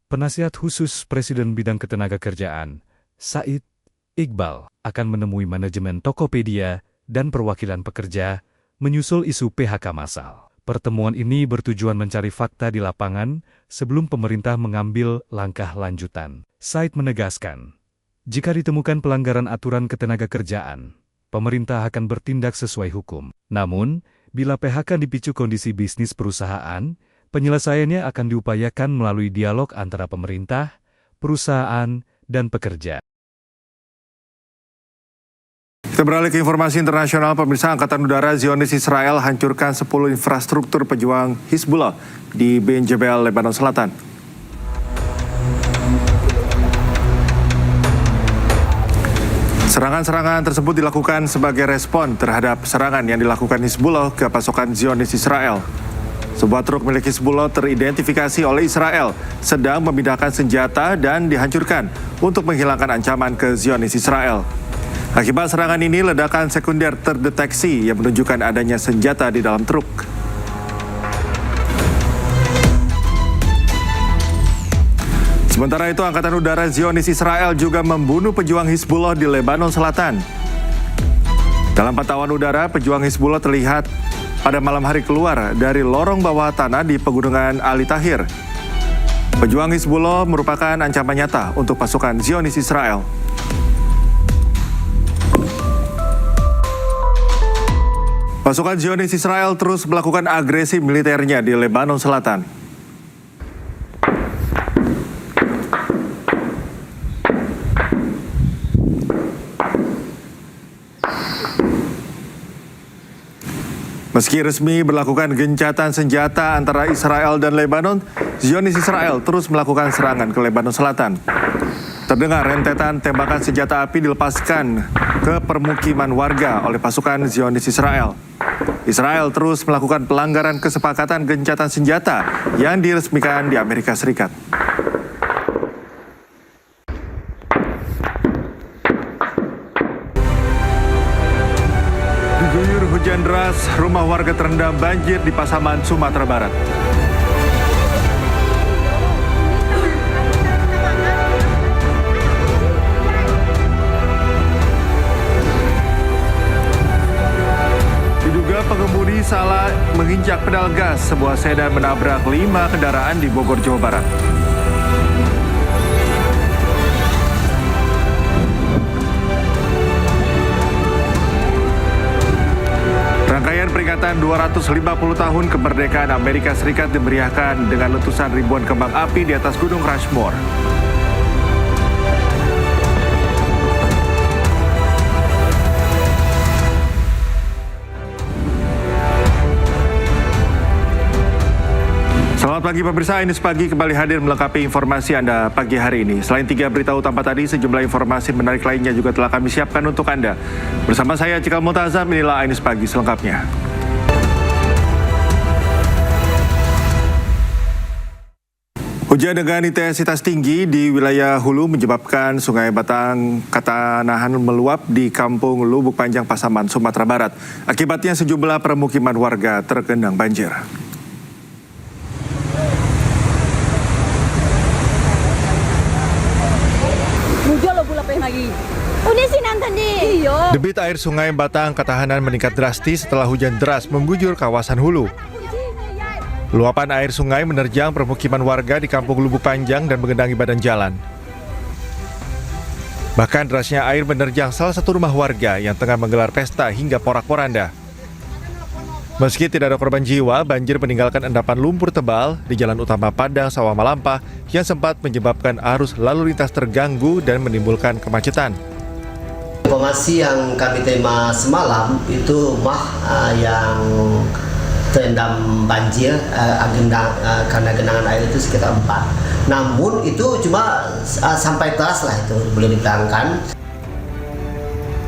Penasihat khusus Presiden Bidang Ketenagakerjaan, Said Iqbal, akan menemui manajemen Tokopedia dan perwakilan pekerja menyusul isu PHK massal. Pertemuan ini bertujuan mencari fakta di lapangan sebelum pemerintah mengambil langkah lanjutan. Said menegaskan, jika ditemukan pelanggaran aturan ketenagakerjaan, pemerintah akan bertindak sesuai hukum. Namun, bila PHK dipicu kondisi bisnis perusahaan, penyelesaiannya akan diupayakan melalui dialog antara pemerintah, perusahaan, dan pekerja. Kita beralih ke informasi internasional. Pemirsa, Angkatan Udara Zionis Israel hancurkan 10 infrastruktur pejuang Hizbullah di Bein Jebel, Lebanon Selatan. Serangan-serangan tersebut dilakukan sebagai respon terhadap serangan yang dilakukan Hizbullah ke pasukan Zionis Israel. Sebuah truk milik Hizbullah teridentifikasi oleh Israel sedang memindahkan senjata dan dihancurkan untuk menghilangkan ancaman ke Zionis Israel. Akibat serangan ini, ledakan sekunder terdeteksi yang menunjukkan adanya senjata di dalam truk. Sementara itu, Angkatan Udara Zionis Israel juga membunuh pejuang Hizbullah di Lebanon Selatan. Dalam pantauan udara, pejuang Hizbullah terlihat pada malam hari keluar dari lorong bawah tanah di pegunungan Ali Tahir. Pejuang Hizbullah merupakan ancaman nyata untuk pasukan Zionis Israel. Pasukan Zionis Israel terus melakukan agresi militernya di Lebanon Selatan. Meski resmi berlakukan gencatan senjata antara Israel dan Lebanon, Zionis Israel terus melakukan serangan ke Lebanon Selatan. Terdengar rentetan tembakan senjata api dilepaskan ke permukiman warga oleh pasukan Zionis Israel. Israel terus melakukan pelanggaran kesepakatan gencatan senjata yang diresmikan di Amerika Serikat. Diguyur hujan deras, rumah warga terendam banjir di Pasaman, Sumatera Barat. Diduga pengemudi salah menginjak pedal gas, sebuah sedan menabrak 5 kendaraan di Bogor, Jawa Barat. Rangkaian peringatan 250 tahun kemerdekaan Amerika Serikat dimeriahkan dengan letusan ribuan kembang api di atas Gunung Rushmore. Selamat pagi pemirsa, Ainus Pagi kembali hadir melengkapi informasi Anda pagi hari ini. Selain 3 berita utama tadi, sejumlah informasi menarik lainnya juga telah kami siapkan untuk Anda. Bersama saya Cikal Multazam, inilah Ainus Pagi selengkapnya. Hujan dengan intensitas tinggi di wilayah hulu menyebabkan Sungai Batang Katanahan meluap di Kampung Lubuk Panjang, Pasaman, Sumatera Barat. Akibatnya sejumlah permukiman warga tergenang banjir. Debit air Sungai Batang Katahanan meningkat drastis setelah hujan deras mengguyur kawasan hulu. Luapan air sungai menerjang permukiman warga di Kampung Lubuk Panjang dan menggenangi badan jalan. Bahkan derasnya air menerjang salah satu rumah warga yang tengah menggelar pesta hingga porak-poranda. Meski tidak ada korban jiwa, banjir meninggalkan endapan lumpur tebal di jalan utama Padang Sawah Malampah yang sempat menyebabkan arus lalu lintas terganggu dan menimbulkan kemacetan. Informasi yang kami terima semalam itu rumah yang terendam banjir karena genangan air itu sekitar 4. Namun itu cuma sampai teras lah, itu boleh diterangkan.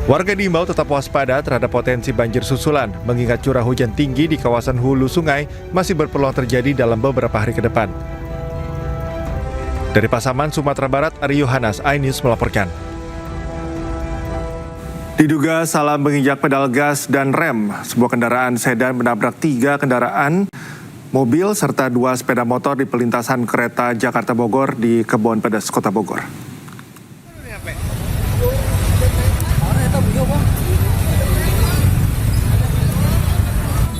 Warga diimbau tetap waspada terhadap potensi banjir susulan, mengingat curah hujan tinggi di kawasan hulu sungai masih berpeluang terjadi dalam beberapa hari ke depan. Dari Pasaman, Sumatera Barat, Ari Yohanes, iNews melaporkan. Diduga salah menginjak pedal gas dan rem, sebuah kendaraan sedan menabrak 3 kendaraan mobil serta 2 sepeda motor di pelintasan kereta Jakarta Bogor di Kebon Pedas, Kota Bogor.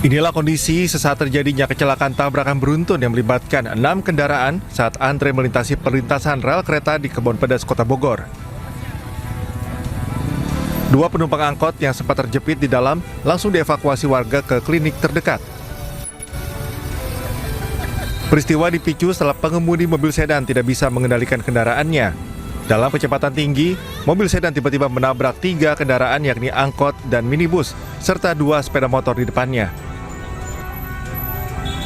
Inilah kondisi sesaat terjadinya kecelakaan tabrakan beruntun yang melibatkan 6 kendaraan saat antre melintasi perlintasan rel kereta di Kebon Pedas, Kota Bogor. 2 penumpang angkot yang sempat terjepit di dalam langsung dievakuasi warga ke klinik terdekat. Peristiwa dipicu setelah pengemudi mobil sedan tidak bisa mengendalikan kendaraannya. Dalam kecepatan tinggi, mobil sedan tiba-tiba menabrak 3 kendaraan yakni angkot dan minibus, serta 2 sepeda motor di depannya.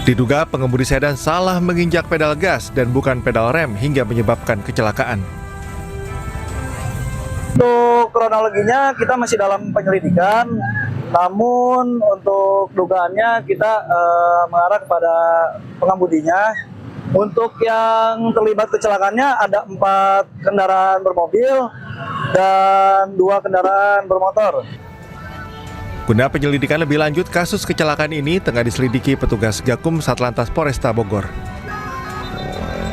Diduga pengemudi sedan salah menginjak pedal gas dan bukan pedal rem hingga menyebabkan kecelakaan. Untuk kronologinya kita masih dalam penyelidikan, namun untuk dugaannya kita mengarah kepada pengemudinya. Untuk yang terlibat kecelakaannya ada 4 kendaraan bermobil dan 2 kendaraan bermotor. Guna penyelidikan lebih lanjut, kasus kecelakaan ini tengah diselidiki petugas Gakum Satlantas Polresta Bogor.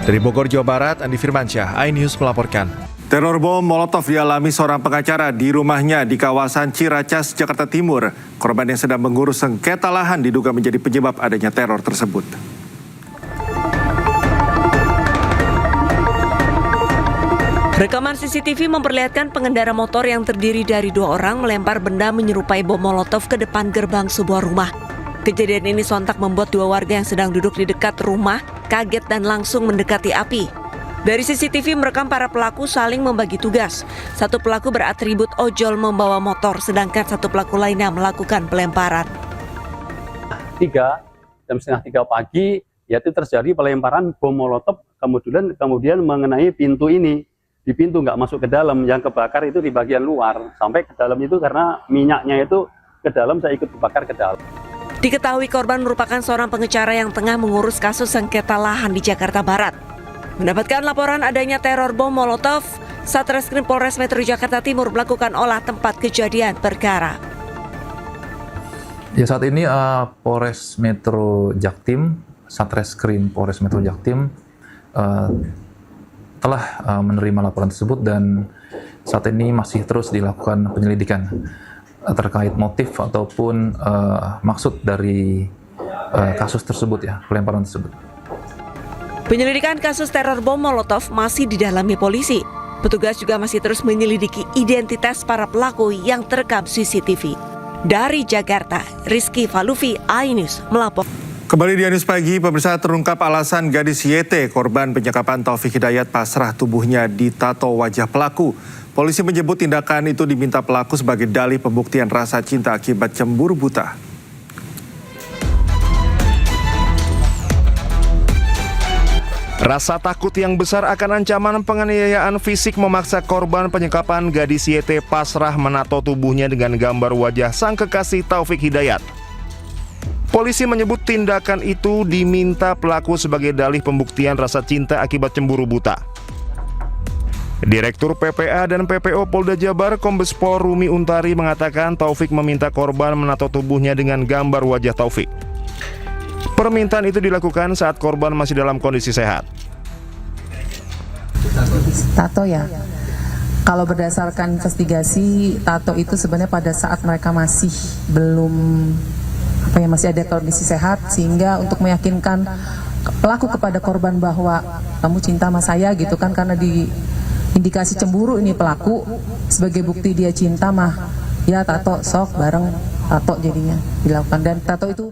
Dari Bogor, Jawa Barat, Andi Firmansyah, iNews melaporkan. Teror bom Molotov dialami seorang pengacara di rumahnya di kawasan Ciracas, Jakarta Timur. Korban yang sedang mengurus sengketa lahan diduga menjadi penyebab adanya teror tersebut. Rekaman CCTV memperlihatkan pengendara motor yang terdiri dari 2 orang melempar benda menyerupai bom molotov ke depan gerbang sebuah rumah. Kejadian ini sontak membuat 2 warga yang sedang duduk di dekat rumah kaget dan langsung mendekati api. Dari CCTV merekam para pelaku saling membagi tugas. 1 pelaku beratribut ojol membawa motor, sedangkan 1 pelaku lainnya melakukan pelemparan. 3:30 pagi, yaitu terjadi pelemparan bom molotov kemudian mengenai pintu ini. Di pintu nggak masuk ke dalam, yang kebakar itu di bagian luar. Sampai ke dalam itu karena minyaknya itu ke dalam, saya ikut dibakar ke dalam. Diketahui korban merupakan seorang pengacara yang tengah mengurus kasus sengketa lahan di Jakarta Barat. Mendapatkan laporan adanya teror bom molotov, Satreskrim Polres Metro Jakarta Timur melakukan olah tempat kejadian perkara. Ya, saat ini Polres Metro Jaktim, Satreskrim Polres Metro Jaktim telah menerima laporan tersebut dan saat ini masih terus dilakukan penyelidikan terkait motif ataupun maksud dari kasus tersebut, ya, pelemparan tersebut. Penyelidikan kasus teror bom molotov masih didalami polisi. Petugas juga masih terus menyelidiki identitas para pelaku yang terekam CCTV. Dari Jakarta, Rizky Falufi, iNews melapor. Kembali di iNews Pagi, pemirsa, terungkap alasan gadis YT, korban penyekapan Taufik Hidayat, pasrah tubuhnya ditato wajah pelaku. Polisi menyebut tindakan itu diminta pelaku sebagai dalih pembuktian rasa cinta akibat cemburu buta. Rasa takut yang besar akan ancaman penganiayaan fisik memaksa korban penyekapan gadis YT pasrah menato tubuhnya dengan gambar wajah sang kekasih Taufik Hidayat. Polisi menyebut tindakan itu diminta pelaku sebagai dalih pembuktian rasa cinta akibat cemburu buta. Direktur PPA dan PPO Polda Jabar Kombes Pol Rumi Untari mengatakan Taufik meminta korban menato tubuhnya dengan gambar wajah Taufik. Permintaan itu dilakukan saat korban masih dalam kondisi sehat. Tato, ya, kalau berdasarkan investigasi, tato itu sebenarnya pada saat mereka masih belum masih ada kondisi sehat, sehingga untuk meyakinkan pelaku kepada korban bahwa kamu cinta sama saya gitu kan, karena di indikasi cemburu ini pelaku, sebagai bukti dia cinta mah ya tato, sok bareng tato jadinya dilakukan. Dan tato itu